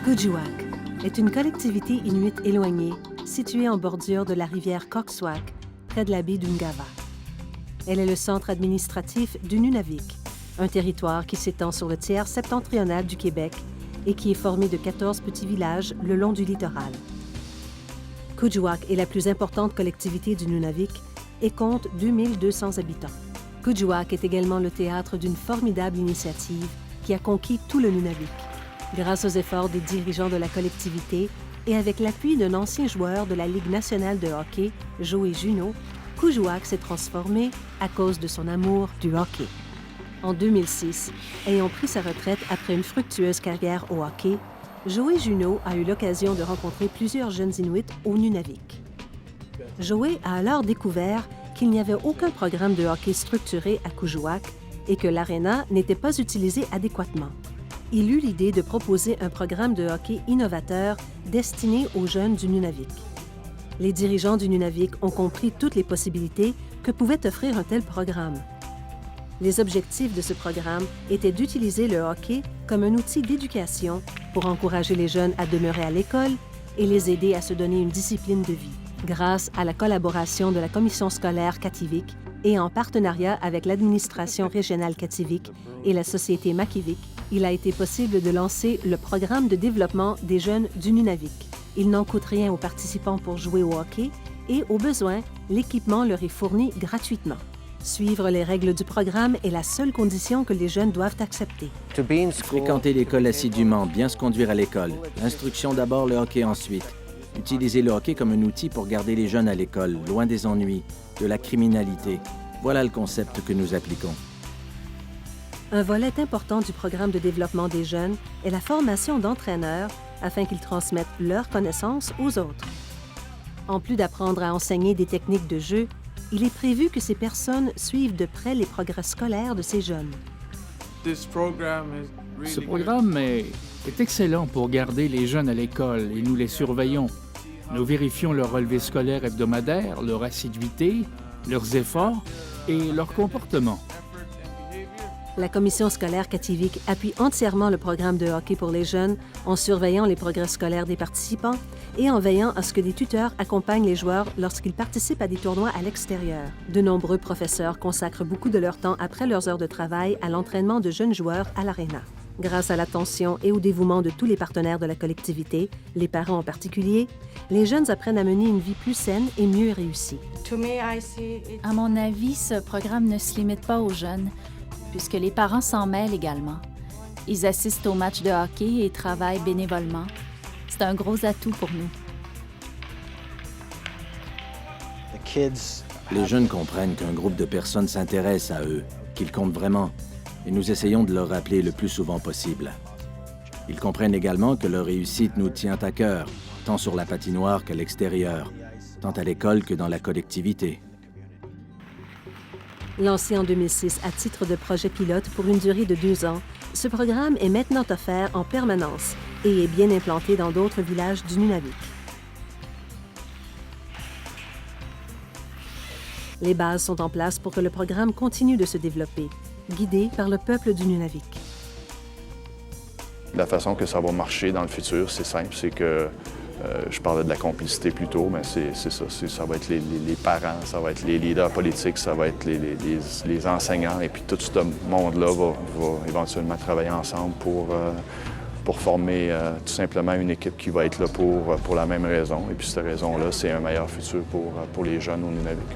Kuujjuaq est une collectivité inuite éloignée située en bordure de la rivière Coxswack, près de la baie d'Ungava. Elle est le centre administratif du Nunavik, un territoire qui s'étend sur le tiers septentrional du Québec et qui est formé de 14 petits villages le long du littoral. Kuujjuaq est la plus importante collectivité du Nunavik et compte 2200 habitants. Kuujjuaq est également le théâtre d'une formidable initiative qui a conquis tout le Nunavik. Grâce aux efforts des dirigeants de la collectivité et avec l'appui d'un ancien joueur de la Ligue nationale de hockey, Joey Juneau, Kuujjuaq s'est transformé à cause de son amour du hockey. En 2006, ayant pris sa retraite après une fructueuse carrière au hockey, Joey Juneau a eu l'occasion de rencontrer plusieurs jeunes Inuits au Nunavik. Joey a alors découvert qu'il n'y avait aucun programme de hockey structuré à Kuujjuaq et que l'aréna n'était pas utilisé adéquatement. Il eut l'idée de proposer un programme de hockey innovateur destiné aux jeunes du Nunavik. Les dirigeants du Nunavik ont compris toutes les possibilités que pouvait offrir un tel programme. Les objectifs de ce programme étaient d'utiliser le hockey comme un outil d'éducation pour encourager les jeunes à demeurer à l'école et les aider à se donner une discipline de vie. Grâce à la collaboration de la Commission scolaire Kativik et en partenariat avec l'administration régionale Kativik et la société Makivik, il a été possible de lancer le programme de développement des jeunes du Nunavik. Il n'en coûte rien aux participants pour jouer au hockey et, au besoin, l'équipement leur est fourni gratuitement. Suivre les règles du programme est la seule condition que les jeunes doivent accepter. Fréquenter l'école assidûment, bien se conduire à l'école. L'instruction d'abord, le hockey ensuite. Utiliser le hockey comme un outil pour garder les jeunes à l'école, loin des ennuis, de la criminalité. Voilà le concept que nous appliquons. Un volet important du programme de développement des jeunes est la formation d'entraîneurs afin qu'ils transmettent leurs connaissances aux autres. En plus d'apprendre à enseigner des techniques de jeu, il est prévu que ces personnes suivent de près les progrès scolaires de ces jeunes. Ce programme est excellent pour garder les jeunes à l'école et nous les surveillons. Nous vérifions leur relevé scolaire hebdomadaire, leur assiduité, leurs efforts et leur comportement. La Commission scolaire Kativik appuie entièrement le programme de hockey pour les jeunes en surveillant les progrès scolaires des participants et en veillant à ce que des tuteurs accompagnent les joueurs lorsqu'ils participent à des tournois à l'extérieur. De nombreux professeurs consacrent beaucoup de leur temps après leurs heures de travail à l'entraînement de jeunes joueurs à l'aréna. Grâce à l'attention et au dévouement de tous les partenaires de la collectivité, les parents en particulier, les jeunes apprennent à mener une vie plus saine et mieux réussie. À mon avis, ce programme ne se limite pas aux jeunes, puisque les parents s'en mêlent également. Ils assistent aux matchs de hockey et travaillent bénévolement. C'est un gros atout pour nous. Les jeunes comprennent qu'un groupe de personnes s'intéresse à eux, qu'ils comptent vraiment, et nous essayons de leur rappeler le plus souvent possible. Ils comprennent également que leur réussite nous tient à cœur, tant sur la patinoire qu'à l'extérieur, tant à l'école que dans la collectivité. Lancé en 2006 à titre de projet pilote pour une durée de 2 ans, ce programme est maintenant offert en permanence et est bien implanté dans d'autres villages du Nunavik. Les bases sont en place pour que le programme continue de se développer, guidé par le peuple du Nunavik. La façon que ça va marcher dans le futur, c'est simple, c'est que je parlais de la complicité plus tôt, mais c'est ça. Ça va être les parents, ça va être les leaders politiques, ça va être les enseignants. Et puis tout ce monde-là va éventuellement travailler ensemble pour former tout simplement une équipe qui va être là pour la même raison. Et puis cette raison-là, c'est un meilleur futur pour les jeunes au Nunavik.